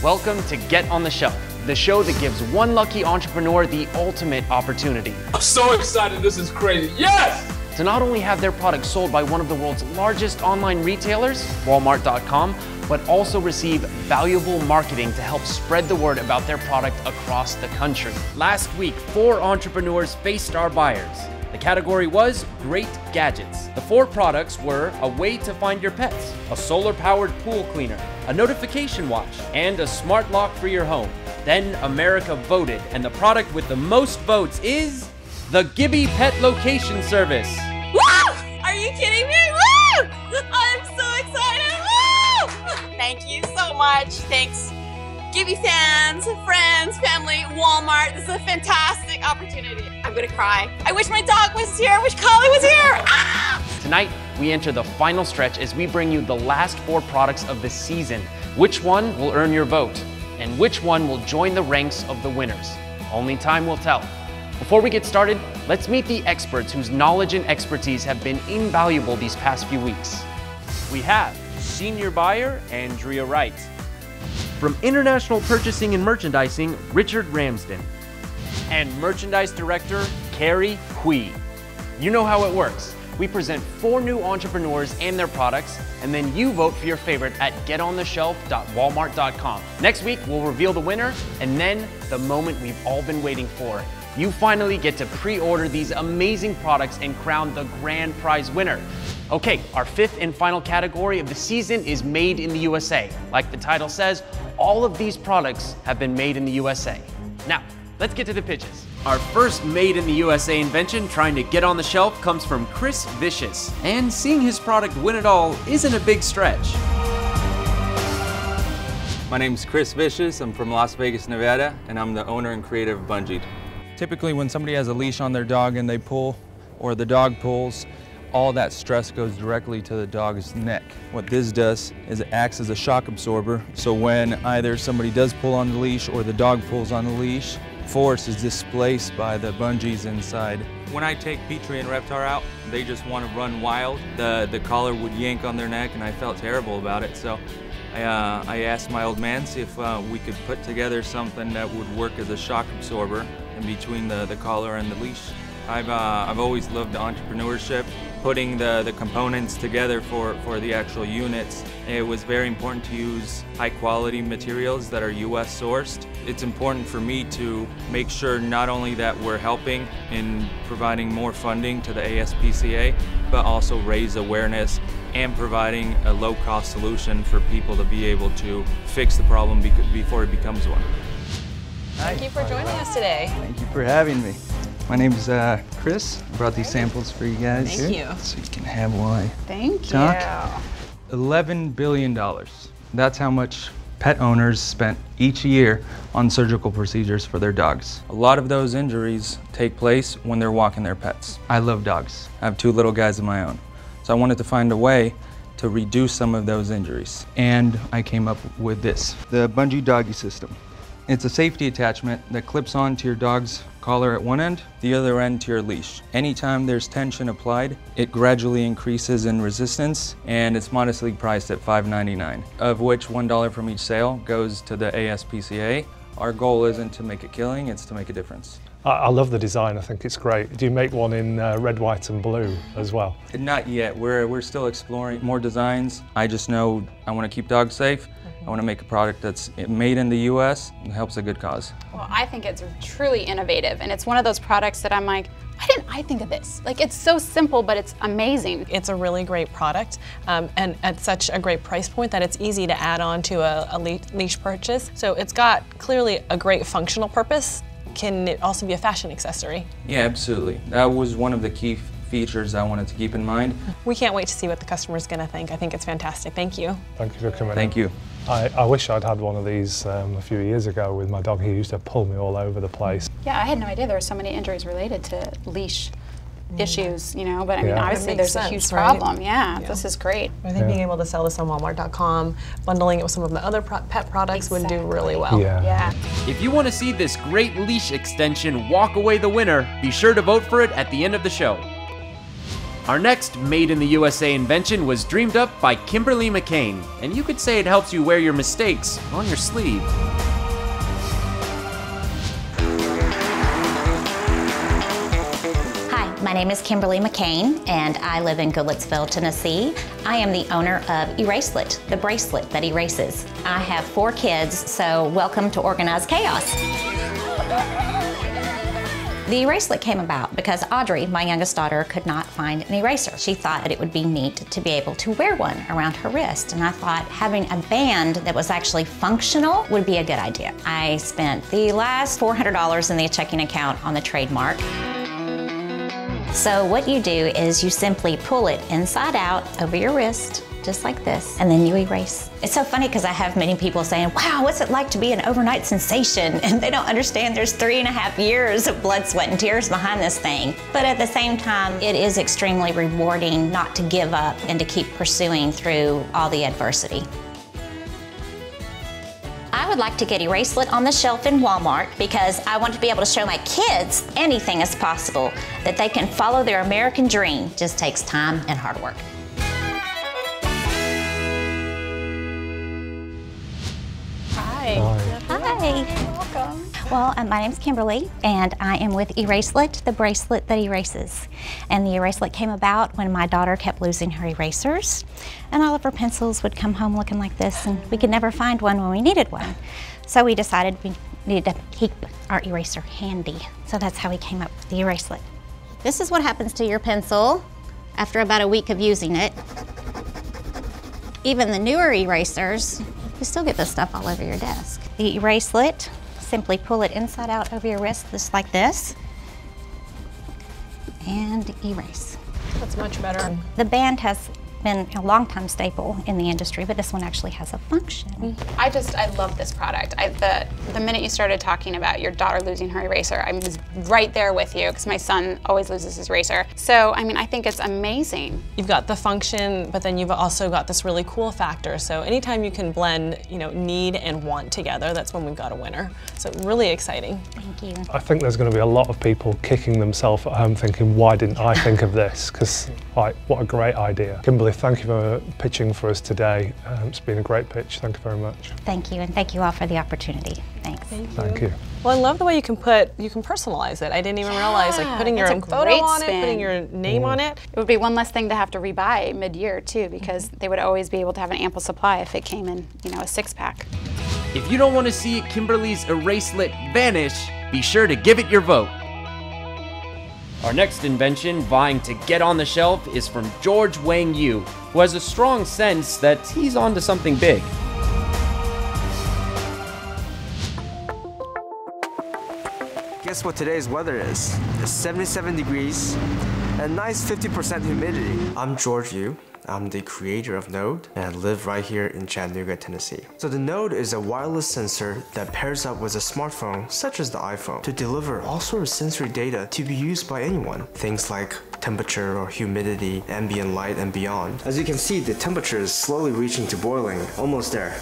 Welcome to Get on the Shelf, the show that gives one lucky entrepreneur the ultimate opportunity. I'm so excited, this is crazy, yes! To not only have their products sold by one of the world's largest online retailers, Walmart.com, but also receive valuable marketing to help spread the word about their product across the country. Last week, 4 entrepreneurs faced our buyers. The category was Great Gadgets. The 4 products were a way to find your pets, a solar-powered pool cleaner, a notification watch, and a smart lock for your home. Then America voted, and the product with the most votes is the Gibby Pet Location Service. Woo! Are you kidding me? Woo! I'm so excited. Woo! Thank you so much. Thanks, Gibby fans, friends, family, Walmart. This is a fantastic opportunity. I'm gonna cry. I wish my dog was here. I wish Collie was here. Ah! Tonight, we enter the final stretch as we bring you the last 4 products of the season. Which one will earn your vote? And which one will join the ranks of the winners? Only time will tell. Before we get started, let's meet the experts whose knowledge and expertise have been invaluable these past few weeks. We have Senior Buyer, Andrea Wright. From International Purchasing and Merchandising, Richard Ramsden. And Merchandise Director, Carrie Hui. You know how it works. We present 4 new entrepreneurs and their products, and then you vote for your favorite at getonshelf.walmart.com. Next week, we'll reveal the winner, and then the moment we've all been waiting for. You finally get to pre-order these amazing products and crown the grand prize winner. Okay, our 5th and final category of the season is Made in the USA. Like the title says, all of these products have been made in the USA. Now, let's get to the pitches. Our first Made in the USA invention trying to get on the shelf comes from Chris Vicious. And seeing his product win it all isn't a big stretch. My name's Chris Vicious. I'm from Las Vegas, Nevada, and I'm the owner and creator of bungee'd. Typically when somebody has a leash on their dog and they pull, or the dog pulls, all that stress goes directly to the dog's neck. What this does is it acts as a shock absorber, so when either somebody does pull on the leash or the dog pulls on the leash, force is displaced by the bungees inside. When I take Petrie and Reptar out, they just want to run wild. The collar would yank on their neck and I felt terrible about it, so I asked my old man see if we could put together something that would work as a shock absorber in between the collar and the leash. I've always loved entrepreneurship, putting the components together for the actual units. It was very important to use high quality materials that are US sourced. It's important for me to make sure not only that we're helping in providing more funding to the ASPCA, but also raise awareness and providing a low-cost solution for people to be able to fix the problem before it becomes one. Thank you for joining us today. Thank you for having me. My name's Chris. I brought these samples for you guys Thank here. you. So you can have one. Thank Talk. you. $11 billion. That's how much pet owners spent each year on surgical procedures for their dogs. A lot of those injuries take place when they're walking their pets. I love dogs. I have 2 little guys of my own. So I wanted to find a way to reduce some of those injuries. And I came up with this, the bungee'd doggy system. It's a safety attachment that clips onto your dog's collar at one end, The other end to your leash. Anytime there's tension applied, it gradually increases in resistance, and it's modestly priced at $5.99, of which $1 from each sale goes to the ASPCA. Our goal isn't to make a killing, it's to make a difference. I love the design, I think it's great. Do you make one in red, white and blue as well? Not yet, we're still exploring more designs. I just know I want to keep dogs safe. I want to make a product that's made in the US and helps a good cause. Well, I think it's truly innovative, and it's one of those products that I'm like, why didn't I think of this? Like, it's so simple, but it's amazing. It's a really great product, and at such a great price point that it's easy to add on to a leash purchase. So it's got clearly a great functional purpose. Can it also be a fashion accessory? Yeah, absolutely. That was one of the key features I wanted to keep in mind. We can't wait to see what the customer's going to think. I think it's fantastic. Thank you. Thank you for coming in. Thank you. I wish I'd had one of these a few years ago with my dog. He used to pull me all over the place. Yeah, I had no idea there were so many injuries related to leash issues, you know, but I mean, Yeah. obviously It makes there's a sense, huge right? problem. Yeah, this is great. I think being able to sell this on Walmart.com, bundling it with some of the other pet products would do really well. Yeah. If you want to see this great leash extension walk away the winner, be sure to vote for it at the end of the show. Our next Made in the USA invention was dreamed up by Kimberly McCain, and you could say it helps you wear your mistakes on your sleeve. Hi, my name is Kimberly McCain, and I live in Goodlettsville, Tennessee. I am the owner of E-Racelet, the bracelet that erases. I have 4 kids, so welcome to Organized Chaos. The eracelet came about because Audrey, my youngest daughter, could not find an eraser. She thought that it would be neat to be able to wear one around her wrist, and I thought having a band that was actually functional would be a good idea. I spent the last $400 in the checking account on the trademark. So what you do is you simply pull it inside out over your wrist, just like this, and then you erase. It's so funny because I have many people saying, wow, what's it like to be an overnight sensation? And they don't understand there's 3.5 years of blood, sweat, and tears behind this thing. But at the same time, it is extremely rewarding not to give up and to keep pursuing through all the adversity. I would like to get Eracelet on the shelf in Walmart because I want to be able to show my kids anything is possible, that they can follow their American dream. It just takes time and hard work. Hi. Hi. Welcome. Well, my name's Kimberly, and I am with Eracelet, the bracelet that erases. And the Eracelet came about when my daughter kept losing her erasers, and all of her pencils would come home looking like this, and we could never find one when we needed one. So we decided we needed to keep our eraser handy. So that's how we came up with the Eracelet. This is what happens to your pencil after about a week of using it. Even the newer erasers, you still get this stuff all over your desk. The Eracelet, simply pull it inside out over your wrist, just like this, and erase. That's much better. The band has been a long-time staple in the industry, but this one actually has a function. I love this product. The minute you started talking about your daughter losing her eraser, I was right there with you because my son always loses his eraser. So, I mean, I think it's amazing. You've got the function, but then you've also got this really cool factor. So anytime you can blend, need and want together, that's when we've got a winner. So really exciting. Thank you. I think there's going to be a lot of people kicking themselves at home thinking, why didn't I think of this? Because, what a great idea. Kimberly, thank you for pitching for us today. It's been a great pitch. Thank you very much. Thank you, and thank you all for the opportunity. Thanks. Thank you. Well, I love the way you can personalize it. I didn't even realize, like putting your own photo on it, putting your name on it. It would be one less thing to have to rebuy mid-year too, because they would always be able to have an ample supply if it came in, a 6-pack. If you don't want to see Kimberly's Eracelet vanish, be sure to give it your vote. Our next invention vying to get on the shelf is from George Wang Yu, who has a strong sense that he's onto something big. Guess what today's weather is? It's 77 degrees and nice 50% humidity. I'm George Yu. I'm the creator of Node, and I live right here in Chattanooga, Tennessee. So the Node is a wireless sensor that pairs up with a smartphone, such as the iPhone, to deliver all sorts of sensory data to be used by anyone. Things like temperature or humidity, ambient light, and beyond. As you can see, the temperature is slowly reaching to boiling, almost there.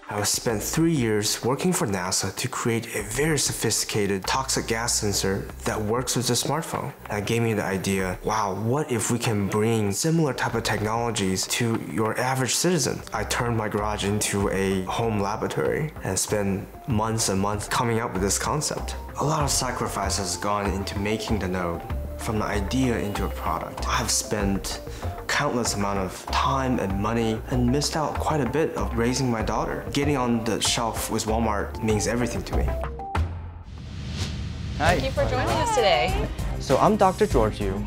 I spent 3 years working for NASA to create a very sophisticated toxic gas sensor that works with a smartphone. That gave me the idea, wow, what if we can bring similar type of technologies to your average citizen? I turned my garage into a home laboratory and spent months and months coming up with this concept. A lot of sacrifice has gone into making the Node. From the idea into a product. I have spent countless amount of time and money and missed out quite a bit of raising my daughter. Getting on the shelf with Walmart means everything to me. Hi. Thank you for joining us today. So I'm Dr. George Yu,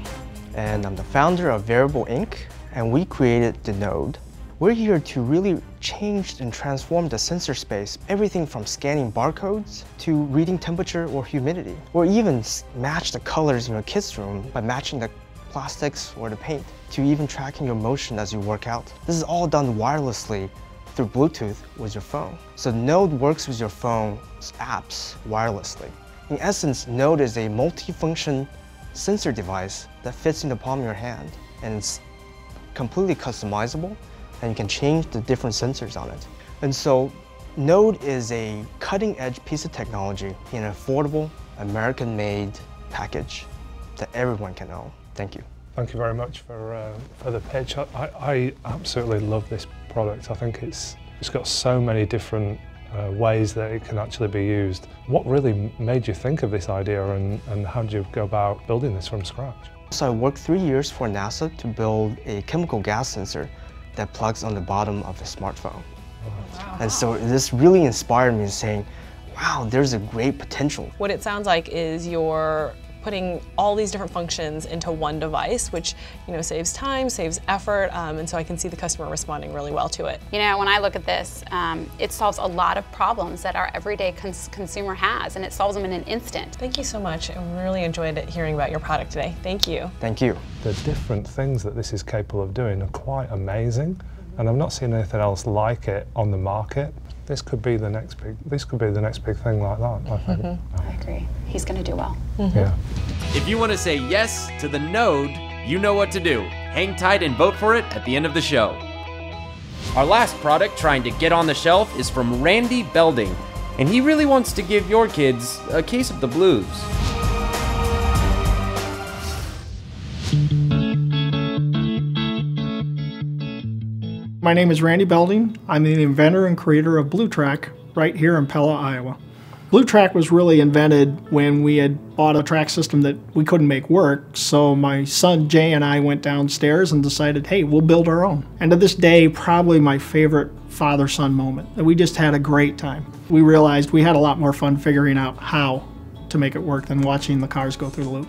and I'm the founder of Variable Inc., and we created the Node. We're here to really change and transform the sensor space, everything from scanning barcodes to reading temperature or humidity, or even match the colors in your kids' room by matching the plastics or the paint, to even tracking your motion as you work out. This is all done wirelessly through Bluetooth with your phone. So Node works with your phone's apps wirelessly. In essence, Node is a multi-function sensor device that fits in the palm of your hand, and it's completely customizable, and you can change the different sensors on it. And so Node is a cutting-edge piece of technology in an affordable, American-made package that everyone can own. Thank you. Thank you very much for the pitch. I absolutely love this product. I think it's got so many different ways that it can actually be used. What really made you think of this idea, and how did you go about building this from scratch? So I worked 3 years for NASA to build a chemical gas sensor that plugs on the bottom of a smartphone. Wow. And so this really inspired me, saying, wow, there's a great potential. What it sounds like is you're putting all these different functions into one device, which saves time, saves effort, and so I can see the customer responding really well to it. When I look at this, it solves a lot of problems that our everyday consumer has, and it solves them in an instant. Thank you so much. I really enjoyed hearing about your product today. Thank you. Thank you. The different things that this is capable of doing are quite amazing, and I've not seen anything else like it on the market. This could be the next big thing like that, I think. I agree. He's going to do well. Yeah. If you want to say yes to the Node, you know what to do. Hang tight and vote for it at the end of the show. Our last product trying to get on the shelf is from Randy Belding, and he really wants to give your kids a case of the blues. My name is Randy Belding. I'm the inventor and creator of bluetrack right here in Pella, Iowa. Bluetrack was really invented when we had bought a track system that we couldn't make work, so my son Jay and I went downstairs and decided, hey, we'll build our own. And to this day, probably my favorite father-son moment. We just had a great time. We realized we had a lot more fun figuring out how to make it work than watching the cars go through the loop.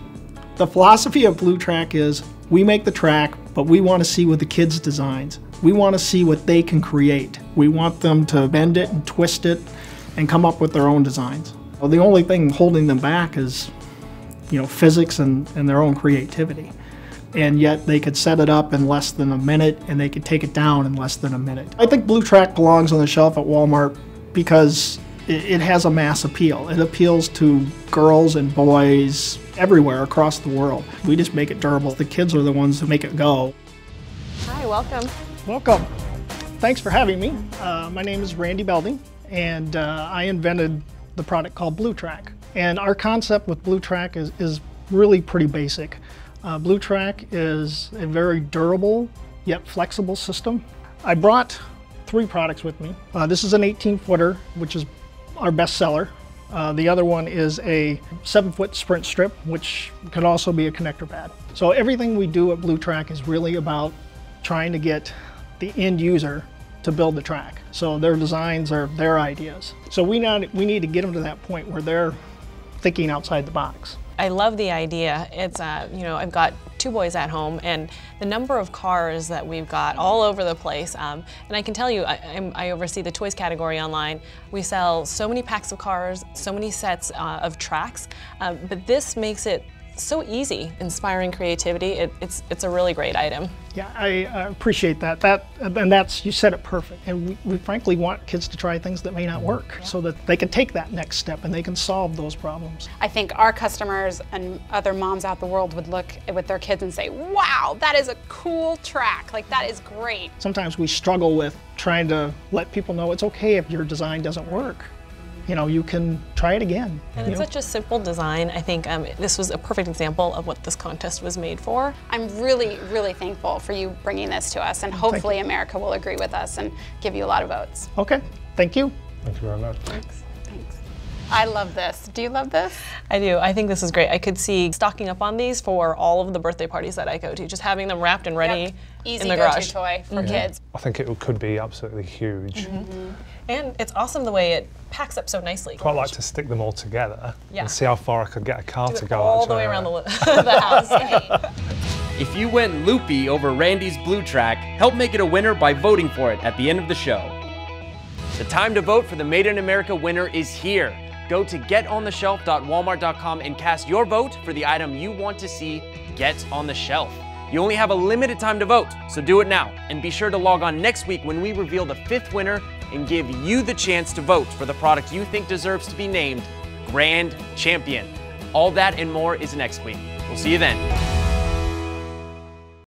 The philosophy of bluetrack is we make the track, but we want to see what the kids' designs. We want to see what they can create. We want them to bend it and twist it and come up with their own designs. Well, the only thing holding them back is, physics and their own creativity. And yet they could set it up in less than a minute and they could take it down in less than a minute. I think bluetrack belongs on the shelf at Walmart because it has a mass appeal. It appeals to girls and boys everywhere across the world. We just make it durable. The kids are the ones who make it go. Hi, welcome. Welcome. Thanks for having me. My name is Randy Belding, and I invented the product called bluetrack. And our concept with bluetrack is really pretty basic. Bluetrack is a very durable yet flexible system. I brought 3 products with me. This is an 18-footer, which is our best seller. The other one is a 7-foot sprint strip, which can also be a connector pad. So everything we do at bluetrack is really about trying to get the end user to build the track. So their designs are their ideas. So we need to get them to that point where they're thinking outside the box. I love the idea. It's, I've got 2 boys at home, and the number of cars that we've got all over the place, and I can tell you, I oversee the toys category online. We sell so many packs of cars, so many sets of tracks, but this makes it so easy, inspiring creativity. It's a really great item. Yeah, I appreciate that. You said it perfect. And we frankly want kids to try things that may not work so that they can take that next step and they can solve those problems. I think our customers and other moms out the world would look with their kids and say, wow, that is a cool track. Like, that is great. Sometimes we struggle with trying to let people know it's okay if your design doesn't work. You can try it again. And it's such a simple design. I think this was a perfect example of what this contest was made for. I'm really, really thankful for you bringing this to us, and hopefully America will agree with us and give you a lot of votes. Okay, thank you. Thank you very much. Thanks. I love this. Do you love this? I do. I think this is great. I could see stocking up on these for all of the birthday parties that I go to, just having them wrapped and ready in the garage. Easy go-to toy for kids. I think it could be absolutely huge. And it's awesome the way it packs up so nicely. I'd quite like to stick them all together and see how far I could get a car to go. All the way around the house. If you went loopy over Randy's bluetrack, help make it a winner by voting for it at the end of the show. The time to vote for the Made in America winner is here. Go to getontheshelf.walmart.com and cast your vote for the item you want to see get on the shelf. You only have a limited time to vote, so do it now. And be sure to log on next week when we reveal the 5th winner and give you the chance to vote for the product you think deserves to be named Grand Champion. All that and more is next week. We'll see you then.